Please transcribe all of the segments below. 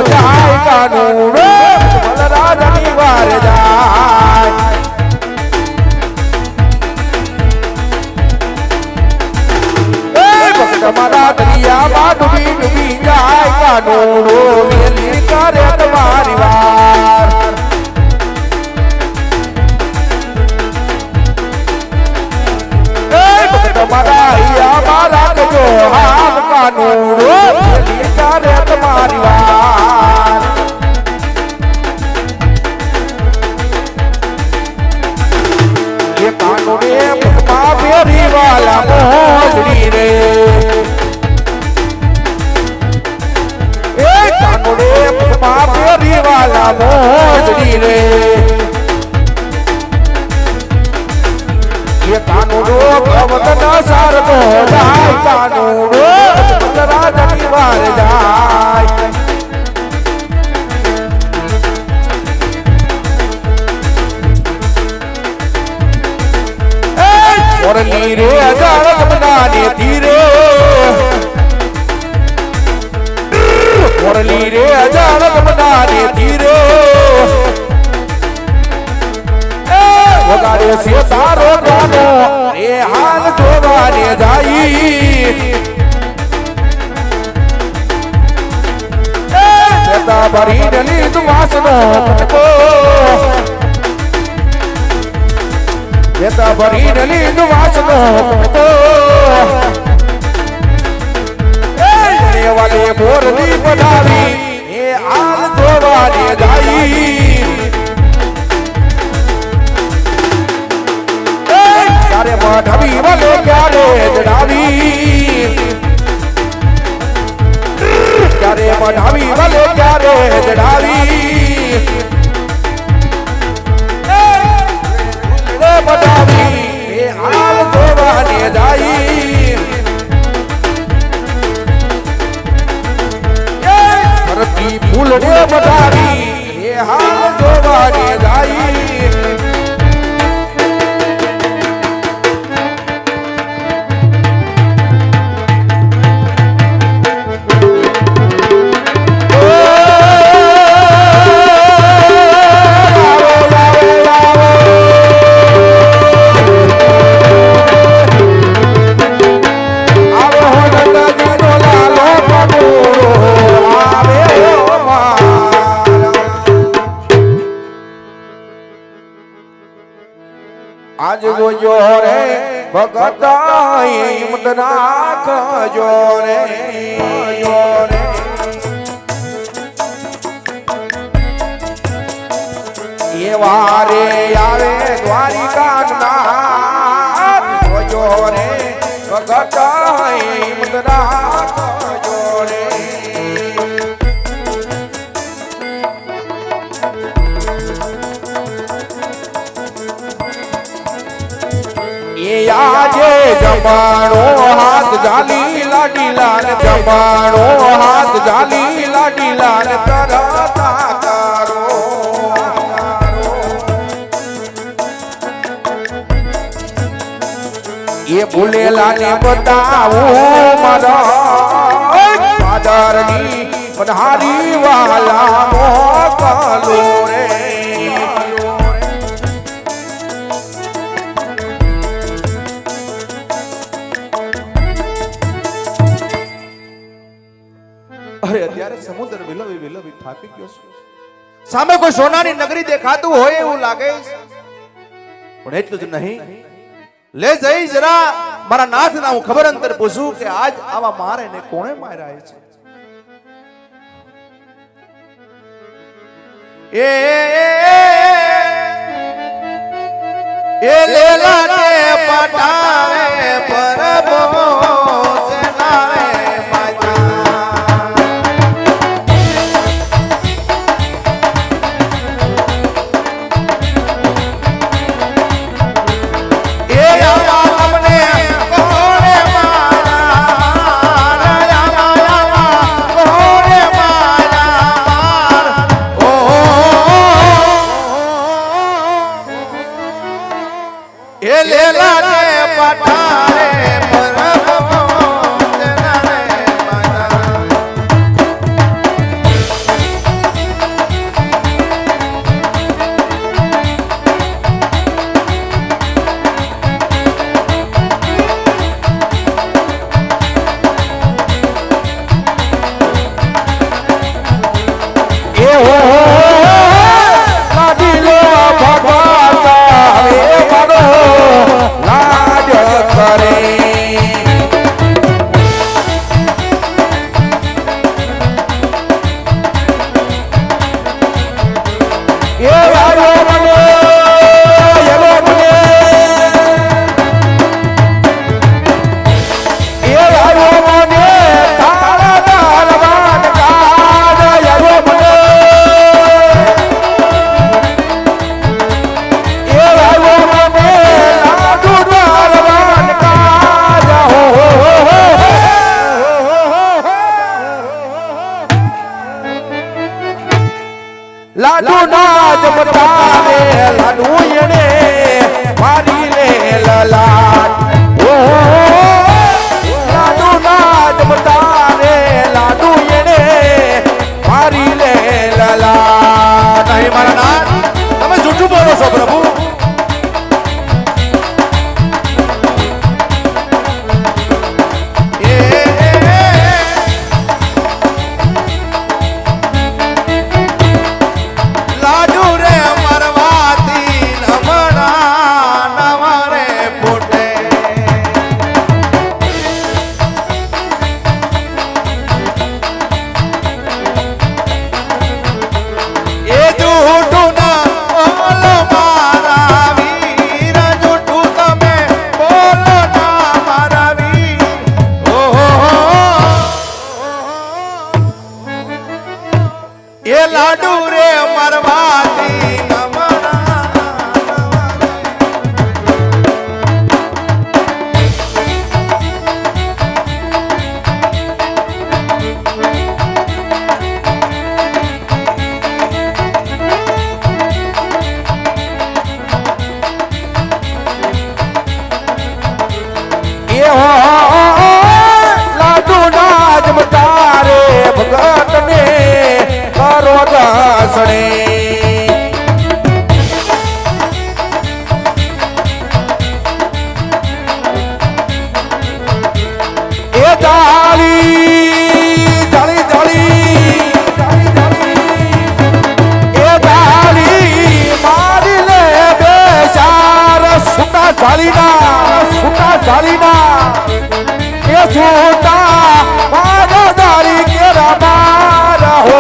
જાય કાનૂન બલરાજની વાર જાય તમારા દરિયામાં ડૂબી ડૂબી જાય કાનૂન વેલી કરે તમારી વાર તમારા હૈયામાં રાખજો હાથ કાનૂન વેલી કરે તમારી વાર એ કાનૂને મુખમાં ફેરી વાલા મોજડી રે ફેરી વાલા મોજડી રે એ કાનૂનો ભવતન સારનો જાય કાનૂનો રાજની વાર જાય ઓરલી રે અજાણ જમનાને ધીરે ઓરલી રે અજાણ જમનાને ધીરે વગાડે છે તારો ગાનો એ હાલ જોવાને જાય બેટા ભરીને લીધું વાસનો પટકો બેટા ભરીને લીધું વાસનો પટકો વાલે મોરલી બનાવી એ હાલ જોવાને જાય ક્યારે મઢવી વાલે ક્યારે જડાવી ક્યારે મઢવી વાલે ક્યારે જડાવી બનાવી એ હાલ જોવાને જાય ફૂલ ને બનાવી એ હાલ જોવાને જાય આજ જોજો રે ભગત હિંમત રાખજો રે એ વારે આવે દ્વારિકા જોજો રે ભગત હિંમત રાખજો રે આજે જમાણો હાથ જાલી લાડીલા ને જમાણો હાથ જાલી લાડીલા ને તરતા કરો એ ભૂલેલા ને બતાવું મારા ફાદરની પધારી વાલા મોકલો રે અરે અત્યારે સમુદ્ર વિલવી વિલવી થાકી ગયો છું સામે કોઈ સોનાની નગરી દેખાતું હોય એવું લાગે પણ એટલું જ નહીં લે જઈ જરા મારા નાથ ના હું ખબર અંતર પૂછું કે આજ આવા મારે ને કોણે માર્યા છે એ લેલા ને પટારે પરબો સેનારે રે એ વાયો મને એવો મને એ વાયો મને તારા દાલવાન કાજ એવો મને એ વાયો મને લાડુ દાલવાન કાજ હો લાડુ ના જમતારે લાડુ એણે મારી લે લલાટ ઓ લાડુ ના જમતારે લાડુ એણે મારી લે લલાટ નહીં મારા નાથ તમે જૂઠું બોલો છો પ્રભુ એ લાડુ રે મરવાતી લાડુ ના જમતા રે ભગત ને કરો દાસણે એ જાળી જાળી જાળી એ જાળી મારી લે બેસાર સુટા જાળીના એ સુટા મારા જાળી કેરા મારા હો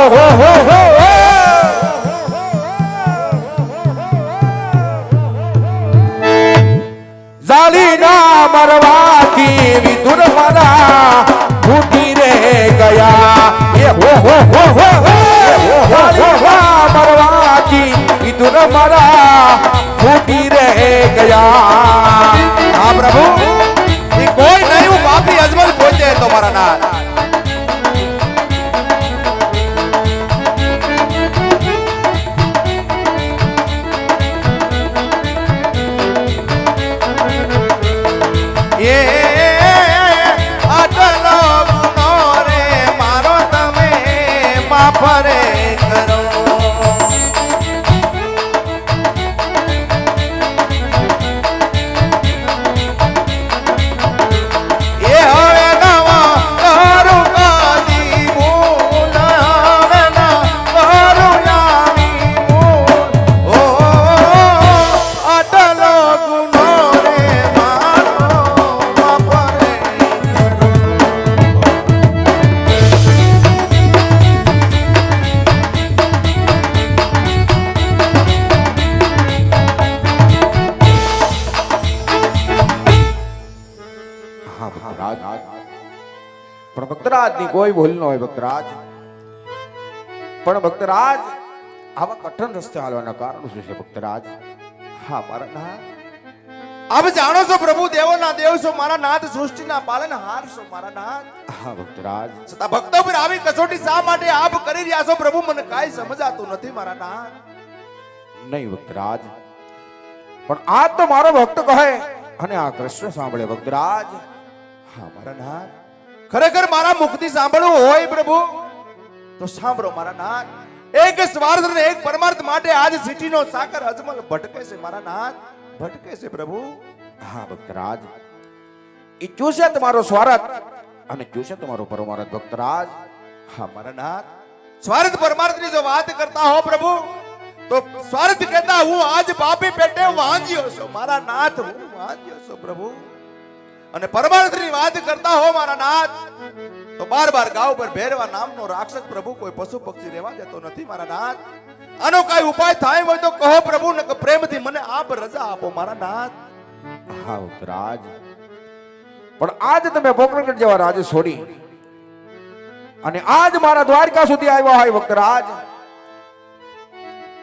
જાલીના મરવાથી વિદુર મારા ફૂટી રે ગયા એ હો જાલીના મરવાથી વિદુર મારા ફૂટી રે ગયા હા પ્રભુ એ કોઈ નહીં હું બાપી અજમલ પહોંચે તો મારા નાથ ફરે કરો એ હવે નવા કરું કાદી મૂલ હવે ના કરું નામી મૂલ ઓ અટલો ગુનો રે મારો ફરે પણ ભક્તરાજ ની કોઈ ભૂલ ન હોય ભક્તરાજ પણ ભક્તરાજ આવા કઠણ રસ્તે હાલવાના કારણ શું છે ભક્તરાજ હા મારા નાથ આપ જાણો છો પ્રભુ દેવોના દેવ છો મારા નાથ સૃષ્ટિના પાલનહાર છો મારા નાથ હા ભક્તરાજ છતાં ભક્તો પર આવી કસોટી શા માટે આપ કરી રહ્યા છો પ્રભુ મને કાંઈ સમજાતું નથી મારા નાથ નહીં ભક્તરાજ પણ આ તો મારો ભક્ત કહે અને આ કૃષ્ણ સાંભળે ભક્તરાજ હા મારા નાથ ખરેખર મારા મુખથી સાંભળવું હોય પ્રભુ તો સાંભળો મારા નાથ એક સ્વાર્થ અને એક પરમાર્થ માટે આજ સિટીનો સાકર અજમલ ભટકે છે મારા નાથ ભટકે છે પ્રભુ હા ભક્તરાજ ઈચ્છું છે તમારો સ્વાર્થ અને ઈચ્છું છે તમારો પરમાર્થ ભક્તરાજ હા મારા નાથ સ્વાર્થ પરમાર્થની જો વાત કરતા હો પ્રભુ તો સ્વાર્થ કહેતા હું આજ પાપી પેટે વાંજ્યો છું મારા નાથ હું વાંજ્યો છું પ્રભુ અને પરમાર્થની વાત કરતા હો મારા નાથ, તો બાર બાર ગાવ પર ભેરવા નામનો રાક્ષસ પ્રભુ કોઈ પશુ પક્ષી રહેવા દેતો નથી મારા નાથ. આનો કઈ ઉપાય થાય હોય તો કહો પ્રભુ, ને પ્રેમથી મને આપ રજા આપો મારા નાથ. હા ભક્તરાજ, પણ આજ તમે પોકરણગઢ જેવા રાજ છોડી અને આજ મારા દ્વારકા સુધી આવ્યા હોય ભક્તરાજ,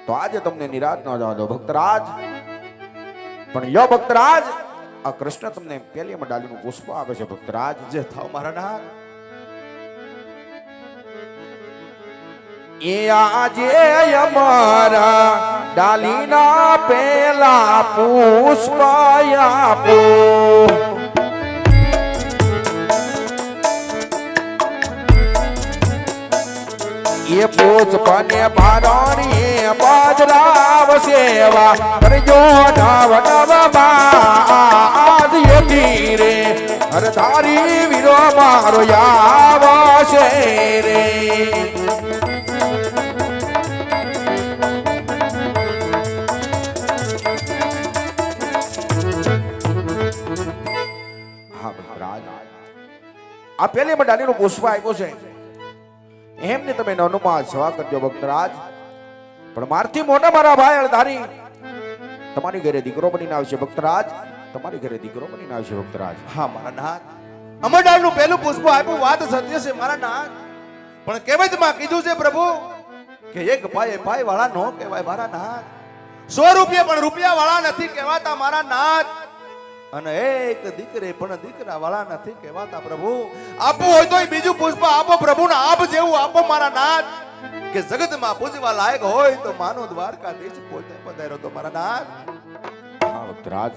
તો આજે તમને નિરાશ ન જવા દો ભક્તરાજ. પણ યો ભક્તરાજ, આ કૃષ્ણ તમને પેલી ડાલીનું પુષ્પ આપે છે ભક્તરાજ. જે થાવ મારા નાથ. એ આજે અમારા ડાલીના પેલા પુષ્પ આપો. એ પુષ્પને બારણીએ બાજરાવ સેવા કરજો નવ નવમાં ધીરે હરધારી વીરો મારો આવશે રે. આ પેલી ડાલીનું પુષ્પ આપ્યું છે એમને તમે નવમાં સેવા કરજો ભક્તરાજ. પણ મારથી મોટા મારા ભાઈ અળધારી તમારી ઘરે દીકરો બનીને આવશે ભક્તરાજ, તમારી ઘરે દીકરો બનીને આવશે ભક્તરાજ. હા મારા નાથ, અમરડાળનું પહેલું પુષ્પ આપ્યું, વાત સત્ય છે મારા નાથ. પણ કહેવતમાં કીધું છે પ્રભુ કે એક ભાઈ ભાઈ વાળા નો કહેવાય મારા નાથ. 100 રૂપિયા પણ રૂપિયા વાળા નથી કહેવાતા મારા નાથ. અને એક દીકરે પણ દીકરા વાળા નથી કહેવાતા પ્રભુ. આપવું હોય તો બીજું પુષ્પ આપો પ્રભુ, ને આપ જેવું આપો મારા નાથ, કે જગતમાં પૂજવા લાયક હોય તો માનો દ્વારકાધીશ પોતે પધાર્યો તો મારા નાથ. હા ભક્તરાજ,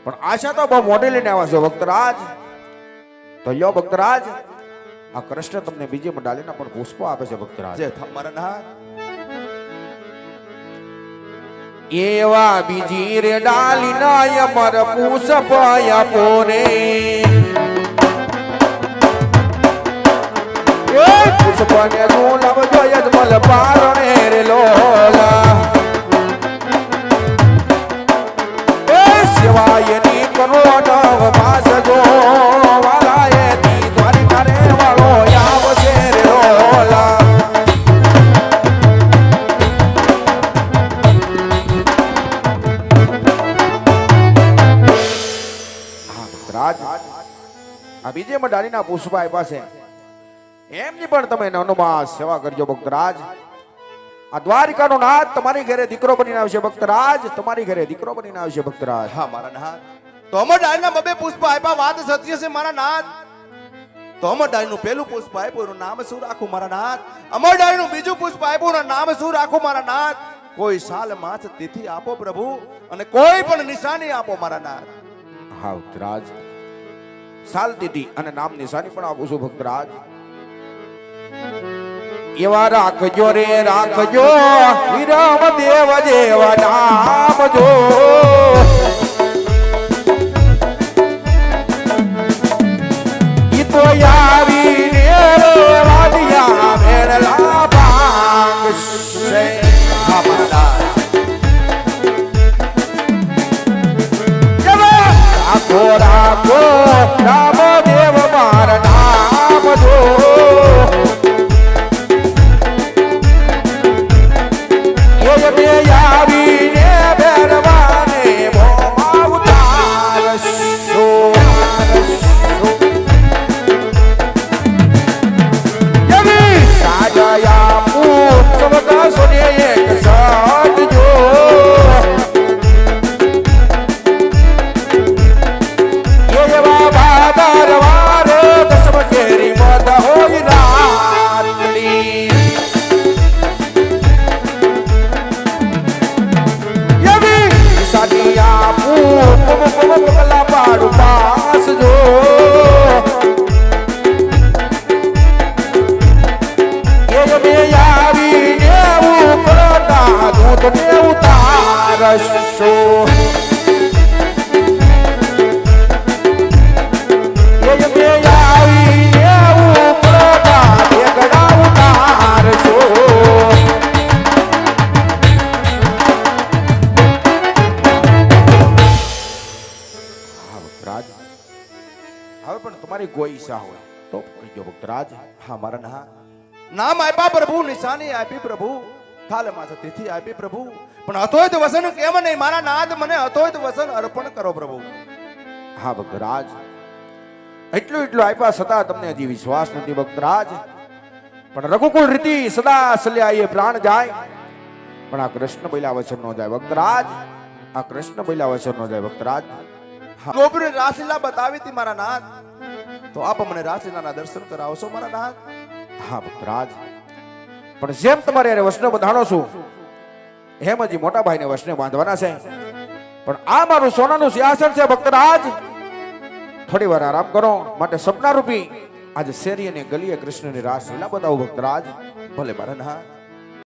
પણ આશા તો બહુ મોટી લઈને આવ્યા છો ભક્તરાજ. તો યો ભક્તરાજ, આ કૃષ્ણ તમને બીજી ડાલીના પણ પુષ્પો આપે છે ભક્તરાજ. જે મારા નાથ. એવા બીજી રે ડાલીના અમર પુષ્પ આપો રે. એ પુષ્પને ગુલાબ જોય મલ પારણે રે લોલા. એ સેવાયની કરો નવ માસ જો વાલાએ દી દ્વારિકા રે વાળો આવશે રે લોલા. આ બીજે ડાલીના પુષ્પ આપ્યા છે એમની પણ તમે નવમાં સેવા કરજો ભક્તરાજ. આ દ્વારિકાનો નાથ તમારી ઘરે દીકરો બનીને આવશે ભક્તરાજ, તમારી ઘરે દીકરો બનીને આવશે ભક્તરાજ. હા મારા નાથ, તો અમરડાળના બબે પુષ્પ આપ્યા, વાત સત્ય છે મારા નાથ. તો અમરડાળનું પહેલું પુષ્પ આપ્યું, એનું નામ શું રાખું મારા નાથ? અમરડાળનું બીજું પુષ્પ આપ્યું, એનું નામ શું રાખું મારા નાથ? કોઈ સાલ માસ તિથિ આપો પ્રભુ, અને કોઈ પણ નિશાની આપો મારા નાથ. હા ભક્તરાજ, સાલ તિથિ અને નામ નિશાની પણ આપું છું ભક્તરાજ. એવા રાખજો રે રાખજો વિરમ દેવ જેવા નામ જો. ઈ તો આવીને વાડિયા મેળલા ભાંગશે. હા મારા નાથ. રાખો રાખો રામ દેવ મારા નામ જો. આવીને બેરવાને મોમાં ઉતારશો. એવી સાજયા પૂછ સોને એક સાધજો. એવા બાદર વારે દસમ કેરી મત હોય રાતની. સાડિયા પૂ પગલા પાડું પાસ જો. એ બે આવીને ઉપરતા દૂધને ઉતારશો. એ બે આવીને ઉપરતા ઢેકડા ઉતારશો. પણ તમારી કોઈ ઈચ્છા હોય તો કહીજો ભક્તરાજ. હા મારા ના નામ આપ્યા પ્રભુ, નિશાની આપી પ્રભુ, થાલમાં તિથિ આપી પ્રભુ, પણ અથોય વસન કેમ નહીં મારા નાદ, મને અથોય વસન અર્પણ કરો પ્રભુ. હા ભક્તરાજ, એટલું આપ્યા છતાં તમને હજી વિશ્વાસ નથી ભક્તરાજ. પણ રઘુકુળ રીતિ સદા સલ્યા એ પ્રાણ જાય, પણ આ કૃષ્ણ બોલ્યા વચન નો જાય ભક્તરાજ. આ કૃષ્ણ બોલ્યા વચન નો જાય ભક્તરાજ. ગોપીને રાસલીલા બતાવી હતી મારા નાથ, તો આપ મને રાસલીલાના દર્શન કરાવશો મારા નાથ. હા ભક્તરાજ, પણ જેમ તમારે એને વસને બંધાણો છું એમ હજી મોટા ભાઈને વસને બાંધવાના છે. પણ આ મારું સોનાનું સિંહાસન છે ભક્તરાજ. થોડી વાર આરામ કરો, માટે સપના રૂપી આજે શેરી અને ગલીએ કૃષ્ણની રાસલીલા બતાવું ભક્તરાજ. ભલે મારા નાથ.